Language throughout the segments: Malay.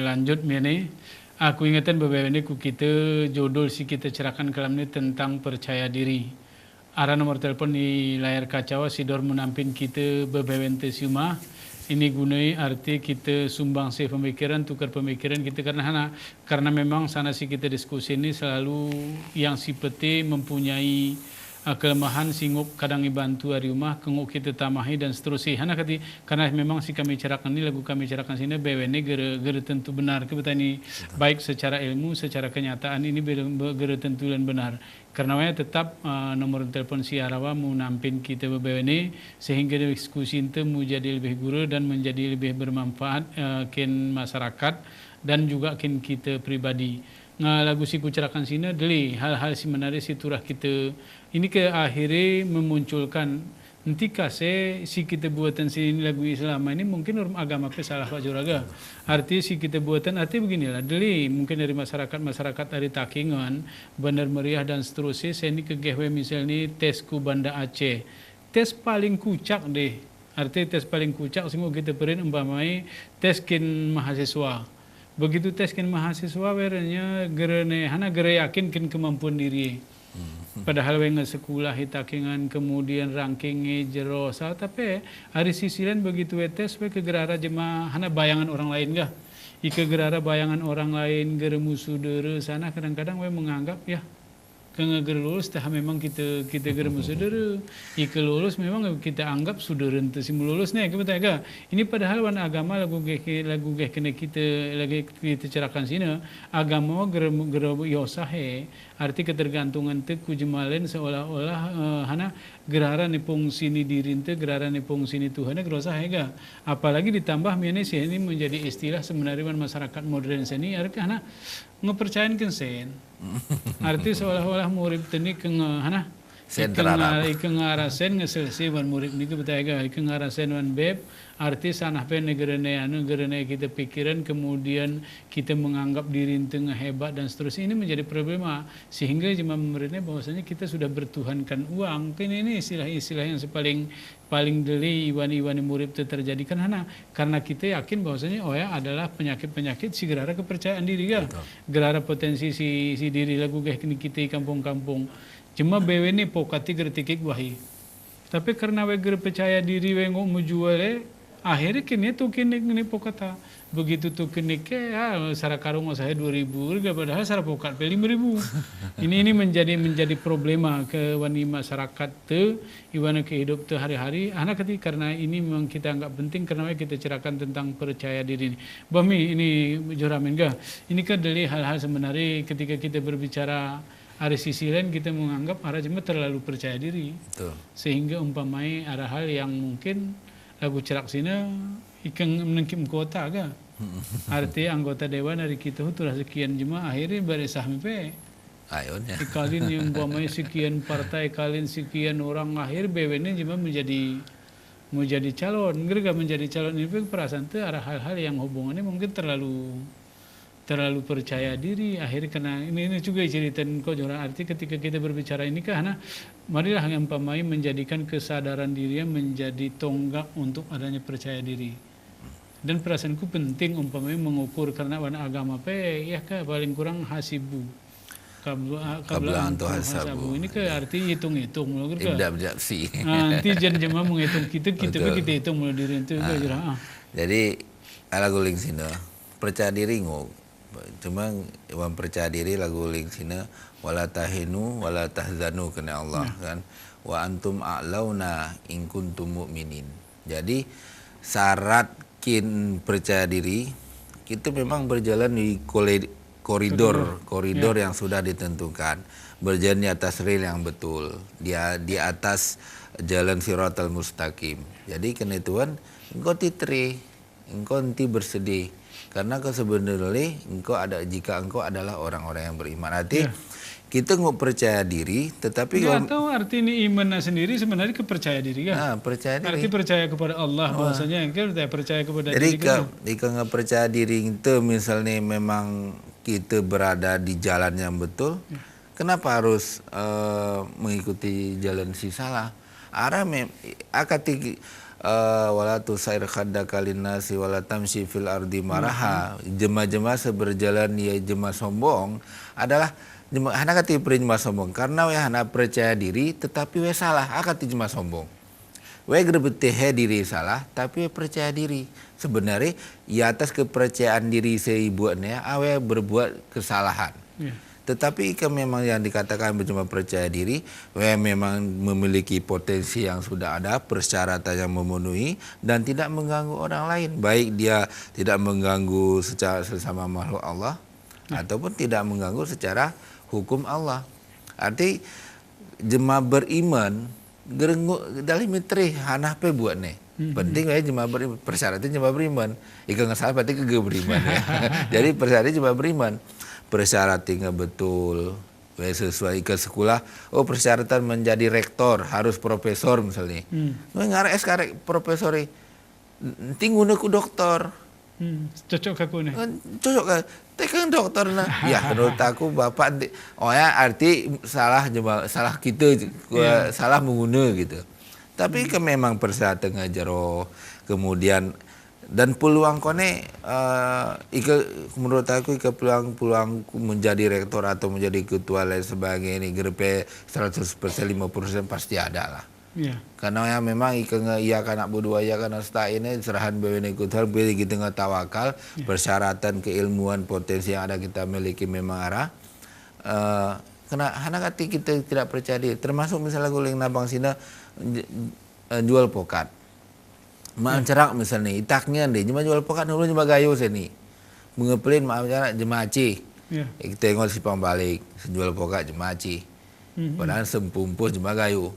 lanjut ni. Aku ingatan beberapa ini ku kita judul si kita cerahkan kalam ni tentang percaya diri. Ara nomor telepon di layar kaca Sidor menampin kita beberapa siuma. Ini gunai arti kita sumbang si pemikiran, tukar pemikiran kita karena memang sana si kita diskusi ini selalu yang sipete mempunyai kelemahan singgup kadang bantu hari rumah kenguk kita tamahi dan seterusnya karena memang si kami cerahkan ini lagu kami cerahkan sini BWN gera tentu benar ini baik secara ilmu secara kenyataan ini gera tentu dan benar karena tetap nomor telepon si Arawa mau nampin kita BWN sehingga diskusi itu menjadi lebih guru dan menjadi lebih bermanfaat kin masyarakat dan juga kin kita pribadi lagu si kucerakan sini deli hal-hal si menarik si turah kita ini ke akhirnya memunculkan nanti kase si kita buatan si lagu Islam ini mungkin norma agama pe salah Pak Juraga arti si kita buatan arti beginilah deli mungkin dari masyarakat dari Takingan Bandar Meriah dan seterusnya saya ini ke GW misalnya tesku Banda Aceh tes paling kucak deh arti tes paling kucak semua kita perin umpamai tes kin mahasiswa. Begitu teskin mahasiswa werenya gerene gere yakin kin kemampuan diri. Padahal wenga sekolah hitakingan kemudian rankingnya jero tapi hari sisilan begitu tes we kegerara jemaah bayangan orang lain gah. Ike gerara bayangan orang lain gere musuh dere sana kadang-kadang we menganggap ya kengger lulus tah memang kita gere musuh dere. Ike lulus memang kita anggap saudara ente si lulus nih kita ga. Ini padahal wan agama lagu kena kita lagi kita cerahkan sini agama gere yosahe arti ketergantungan te ku jemalen seolah-olah gerara ni fungsi ni diri ente gerara ni fungsi ni Tuhan gerosahe ga. Apalagi ditambah ini menjadi istilah sebenarnya masyarakat modern sini arti ngepercayain sen arti seolah-olah murid teni ngarasen ngeselesi wan murid ni betega ngarasen wan beb arti sanah pe negerene kita pikiran kemudian kita menganggap diri tengah hebat dan seterusnya ini menjadi problema sehingga jemaah muridnya bahwasanya kita sudah bertuhankan uang ini istilah-istilah yang paling deli iwan murid itu terjadi karena kita yakin bahwasanya adalah penyakit si gerara kepercayaan diri gerara potensi si diri lagu kita di kampung-kampung cuma bewe ni pokati gertikik wahi tapi karena we percaya diri we ngok mujuale akhirnya kini pokata begitu tuh kini sara karung saya 2.000 padahal sara pokat 5.000 ini menjadi problema ke wani masyarakat te iwana ke hidup te hari-hari karena ini memang kita anggap penting karena kita cerahkan tentang percaya diri ini Bami ini Joramin ga ini kan dari hal-hal sebenarnya ketika kita berbicara ada sisi lain kita menganggap arah cuma terlalu percaya diri. Betul. Sehingga umpamai ada hal yang mungkin lagu cerak sini ikan menengkim kota agak. Arti anggota dewan dari kita itu sekian jemaah akhirnya beresah sampai. Ayonya. Kalian yang umpamai sekian partai kalian sekian orang akhir BWN cuma menjadi calon. Mereka menjadi calon itu perasaan itu ada hal-hal yang hubungannya mungkin terlalu percaya diri akhirnya karena ini juga ceritain kok orang arti ketika kita berbicara ini karena marilah yang umpamai menjadikan kesadaran dirinya menjadi tonggak untuk adanya percaya diri dan perasaanku penting umpamai mengukur karena warna agama paling kurang hasibu kabla antu hasabu ini ke arti hitung-hitung loh nanti jemaah menghitung kita hitung mulai diri itu jadi ala guling sini percaya diri cuma percaya diri lagu link sini wala tahinu wala tahzanu kena Allah kan wa antum a'launa in kuntum mu'minin. Jadi syarat kin percaya diri kita memang berjalan di koridor yang sudah ditentukan, berjalan di atas rel yang betul, dia di atas jalan siratal mustaqim. Jadi kena Tuhan engkau titri engkau nanti bersedih karena kau sebenarnya jika engkau adalah orang-orang yang beriman. Arti kita nggak percaya diri, tetapi atau arti ini iman sendiri sebenarnya kepercaya diri kan? Percaya diri. Arti percaya kepada Allah bahwasanya engkau percaya kepada diri. Jadi jika nggak percaya diri itu misalnya memang kita berada di jalan yang betul, kenapa harus mengikuti jalan si salah? wala tusair khaddaka linnasi wala tamshi fil ardi maraha. Jema-jema seberjalan ya jema sombong adalah hana kati jema sombong karena we hana percaya diri tetapi we salah akati jema sombong. We gerbeteh diri salah tapi we percaya diri. Sebenarnya di atas kepercayaan diri seibuannya awe berbuat kesalahan. Tetapi jika memang yang dikatakan berjumlah percaya diri, memang memiliki potensi yang sudah ada, persyaratan yang memenuhi dan tidak mengganggu orang lain. Baik dia tidak mengganggu secara sesama makhluk Allah ataupun tidak mengganggu secara hukum Allah. Arti jemaah beriman gerenggu dalam mitri hanah pe buat nih. Penting ya jemaah beriman, persyaratan jemaah beriman. Ika nggak salah berarti kege beriman ya. Jadi persyaratan jemaah beriman. Persyaratannya betul, sesuai ke sekolah. Oh persyaratan menjadi rektor harus profesor misalnya. Ngarek sekarang profesor tinggal ku doktor. Cocok aku nih. Cocok kan? Tekan dokter nah. Ya menurut aku bapak. Oh ya arti salah kita, salah mengguna gitu. Tapi kan memang persyaratan ngajaro kemudian. Dan peluang kone menurut aku peluang menjadi rektor atau menjadi ketua lain sebagainya ini grepe 100% 50% pasti ada lah. Karena ya memang ia kan berdua ya kan sta ini serahan bawene kutal beli kita nggak tawakal persyaratan keilmuan potensi yang ada kita miliki memang arah kena hana kati kita tidak percaya diri termasuk misalnya guling nabang sina jual pokat. Cerak misalnya, itaknya deh, cuma jual pokat dulu cuma gayu sini, mengepelin cerak jemaci, kita tengok si pembalik, jual pokat jemaci, padahal sempumpus cuma gayu.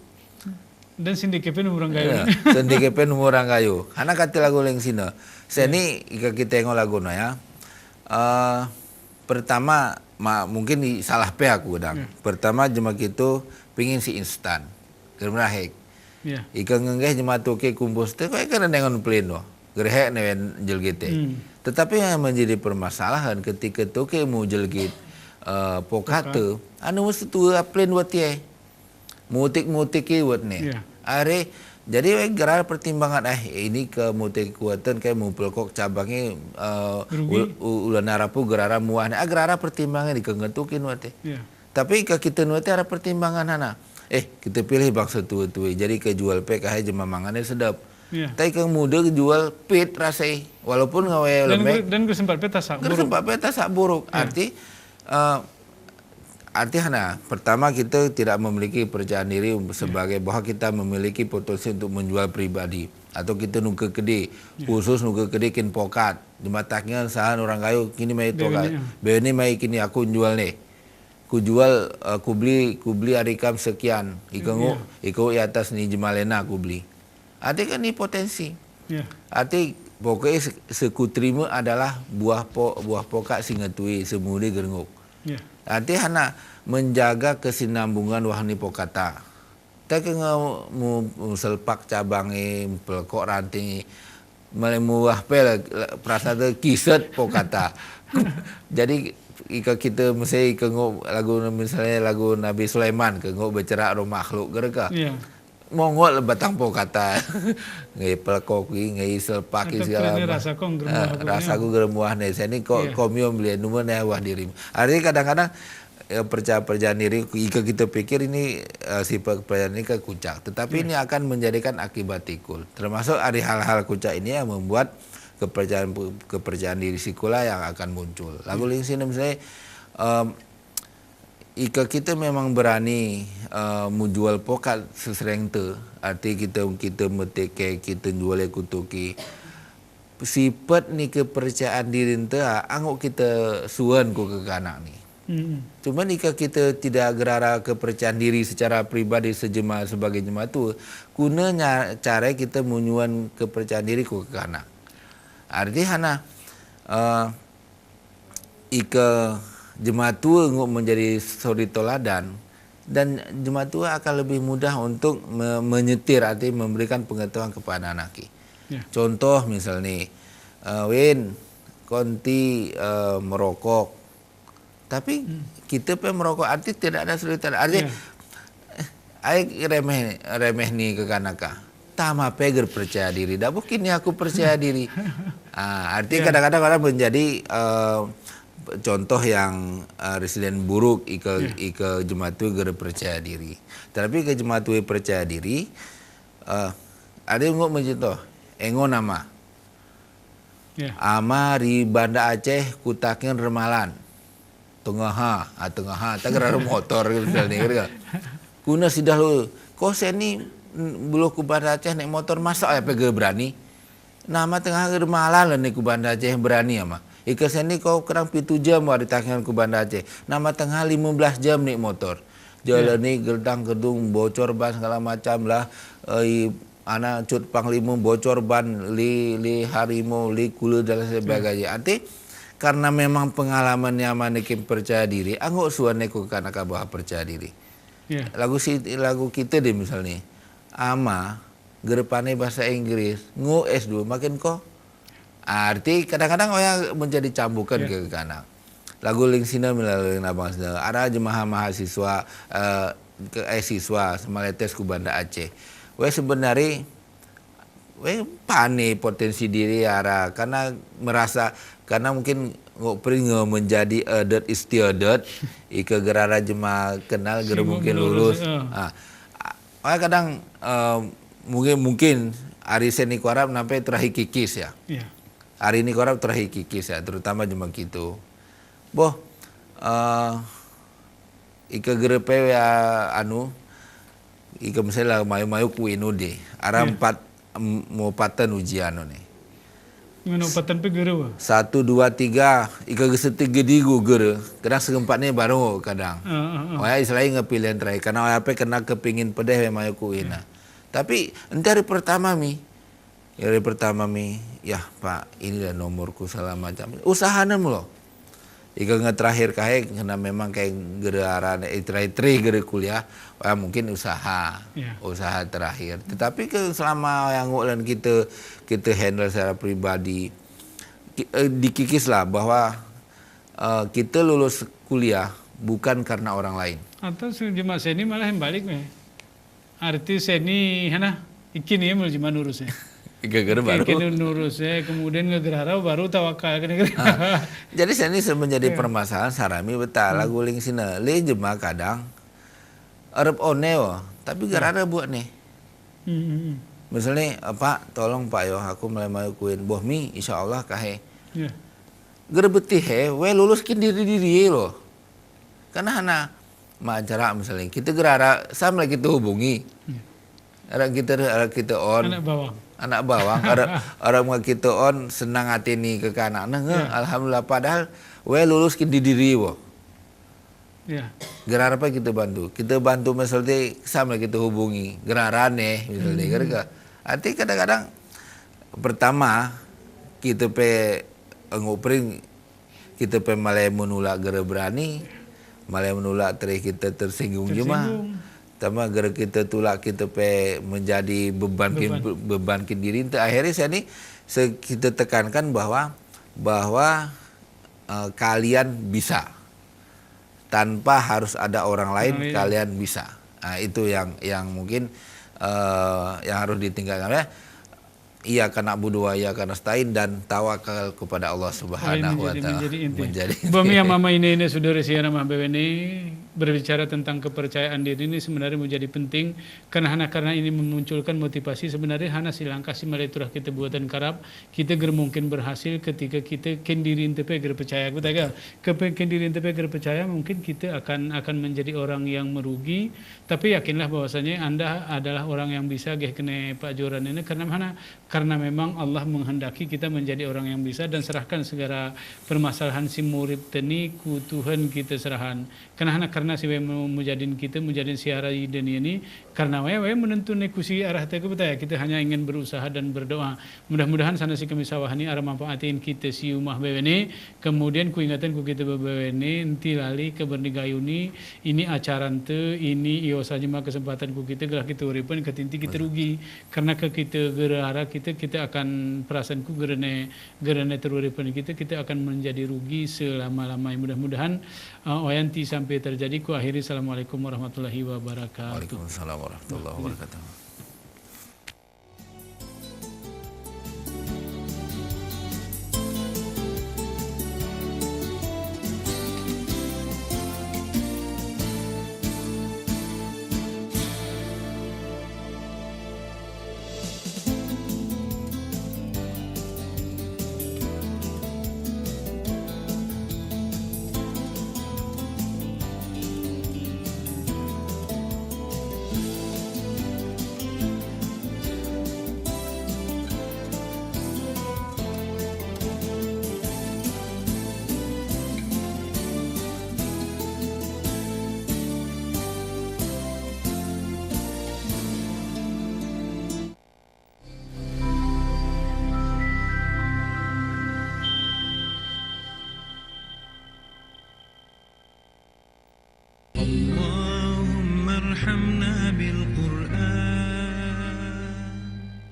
Dan sindikepen umur orang gayu. Sindikepen umur orang gayu. Karena kata lagu yang sini, sini jika kita tengok lagu ya, pertama mungkin salah pe aku dang. Pertama cuma gitu pingin si instan, kermahek. Ika ngengeh jemaah toke kumpus teh kok kan dengan pleno gerehek newen jelgite. Tetapi yang menjadi permasalahan ketika toke mau jelgit pokate anu mesti tua plan buat ye. Mutik iwat nih. Are jadi gerar pertimbangan ini ke mutik kuatan kayak mau pelkok cabangnya ulah narapu gerara muahnya gerara pertimbangan dikengetukin wate. Tapi ke kita nuate ada pertimbangan hana. Kita pilih bangsa tua-tua. Jadi kejual pe kahai jema mangannya sedap. Tapi ke muda jual pit rasai. Walaupun ngawe lemek. Dan kesempat peta sak buruk. Kesempat peta sak buruk. Arti hana. Pertama kita tidak memiliki percayaan diri sebagai bahwa kita memiliki potensi untuk menjual pribadi. Atau kita nuke kede. Khusus nuke kede kin pokat. Di mataknya sahan orang kayu kini mai tokat. Beni mai kini aku jual nih. Ku jual, ku beli arikam sekian, iko di atas ni jemalena ku beli. Arti kan ini potensi. Arti pokoknya seku terima adalah buah pokak singetui semudi gerenguk. Arti hana menjaga kesinambungan wahani pokata. Tak mu selpak cabangi, pelkok ranting, melemuah pel perasaan kiset pokata. Jadi ika kita mesti kengok lagu misalnya lagu Nabi Sulaiman kengok bercerak roh makhluk gereka. Mongol batang po kata ngai pelkoki ngai selpaki segala rasa ku geremuah nih saya ni komium beli numan ya wah diri. Artinya kadang-kadang percaya diri ika kita pikir ini sifat kepercayaan ini kucak tetapi ini akan menjadikan akibat tikul termasuk ada hal-hal kucak ini yang membuat kepercayaan diri sikula yang akan muncul. Lagu ling sini misalnya ika kita memang berani menjual pokat sesering tu, arti kita meteke kita jual kutuki. Sifat ni kepercayaan diri tu anguk kita suan ku ke kanak ni. Cuma jika kita tidak gerara kepercayaan diri secara pribadi sejemaah sebagai jemaah tu, gunanya cara kita menyuan kepercayaan diri ku ke kanak. Arti hana ika jemaah tua menjadi suri toladan dan jemaah tua akan lebih mudah untuk menyetir arti memberikan pengetahuan kepada anak. Contoh misalnya Win konti merokok tapi kita pe merokok arti tidak ada suri toladan arti remeh ni ke kanaka pertama peger percaya diri. Dah mungkin ni aku percaya diri. Artinya kadang-kadang orang menjadi contoh yang residen buruk ika jemaah tu gera percaya diri. Tetapi ke jemaah tu percaya diri, ada yang mencontoh, engo nama. Ama di Banda Aceh kutakin remalan. Tengah tak kira motor misalnya. Kuna sidah lu, kau saya ni belum ku Banda Aceh naik motor masak ya pergi berani. Nama tengah remalan lah ni ku Banda Aceh berani ama. Ika saya ni kau kerang 7 jam ada takian ku Banda Aceh. Nama tengah 15 jam naik motor. Jalan ni gedang gedung bocor ban segala macam lah. Anak cut panglima bocor ban li harimau li kula dan sebagainya. Arti karena memang pengalaman yang manikin percaya diri, anggap suane ku kan akabah percaya diri. Lagu kita deh misalnya. Ama gerepane bahasa Inggris, ngo S2 makin kok. Arti kadang-kadang orang menjadi cambukan ke kanak. Lagu ling sina melalui nabang sina. Ada jemaah mahasiswa siswa semaletes ku Banda Aceh. Sebenarnya panik potensi diri ara karena merasa karena mungkin ngopring menjadi adat istiadat ika gerara jemaah kenal gera mungkin lulus. Kadang mungkin hari seni korab sampai terakhir kikis ya. Hari ini korab terakhir kikis ya, terutama jemaah gitu. Boh ika gera pe ika misalnya mayu-mayu ku inu deh. Ara 4 mau patan ujian ni. Mana patan pe gera wa? 1 2 3 ika gesetiga digu gera. Kadang segempat ni baru kadang. Oya istilahnya ngepilihan terakhir karena oya pe kena kepingin pedeh mayu ku ina. Tapi enti hari pertama mi. Hari pertama mi, ya Pak, inilah nomorku segala macam. Usahanem loh. Ika terakhir kayak karena memang kayak geraran terakhir gera kuliah, mungkin usaha terakhir. Tetapi selama yang dan kita handle secara pribadi, dikikislah bahwa kita lulus kuliah bukan karena orang lain. Atau jemaah seni malah yang balik nih. Arti seni, hana ikin ya mau jemaah nurusnya. Gara-gara baru. Ikin nurusnya, kemudian ngegerara baru tawakal. Jadi seni menjadi permasalahan sarami betul lagu ling sini. Le jemaah kadang Arab oneo, tapi gerara buat nih. Misalnya Pak, tolong Pak yo, aku mulai kuin boh mi, insya Allah kahe. Gerbeti we lulus kin diri loh. Karena hana macara misalnya kita gerara sama kita hubungi. Ada kita on. Anak bawang, orang kita on senang hati ni ke kanak. Alhamdulillah padahal we lulus kin diri wo. Gerar apa kita bantu? Kita bantu misalnya sama kita hubungi. Gerarane misalnya. Arti kadang-kadang pertama kita pe ngopring kita pe malai menolak gera berani, malai menolak kita tersinggung jemaah. Tama gara kita tulak kita pe menjadi bebankin diri. Akhirnya kita tekankan bahwa kalian bisa tanpa harus ada orang lain kalian bisa. Itu yang mungkin yang harus ditinggalkan ya. Iya karena budu iya karena stain dan tawakal kepada Allah Subhanahu wa taala. Menjadi Bami mama ini saudara siana mah ini berbicara tentang kepercayaan diri ini sebenarnya menjadi penting karena ini memunculkan motivasi sebenarnya hana silangkah si maliturah kita buatan karab kita mungkin berhasil ketika kita kendiri tepe percaya aku taga kendiri tepe percaya mungkin kita akan menjadi orang yang merugi tapi yakinlah bahwasanya Anda adalah orang yang bisa kena Pak Joran ini karena memang Allah menghendaki kita menjadi orang yang bisa dan serahkan segala permasalahan si murid teni ku Tuhan kita serahan karena si mujadin kita mujadin siara dunia ini karena we menentu nekusi arah tegu betaya kita hanya ingin berusaha dan berdoa mudah-mudahan sana si kemisawahani arah manfaatin kita si umah bewene kemudian ku ingatan ku kita bewene enti lali ke bernigayuni ini acara ente ini iyo saja mah kesempatan ku kita gelah kita uripan ketinti kita rugi karena ke kita gerara kita akan perasaanku gerane teruripan kita akan menjadi rugi selama-lamanya mudah-mudahan oyanti sampai terjadi ku akhiri assalamualaikum warahmatullahi wabarakatuh. Waalaikumsalam warahmatullahi wabarakatuh.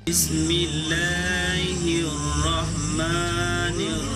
بسم الله الرحمن الرحيم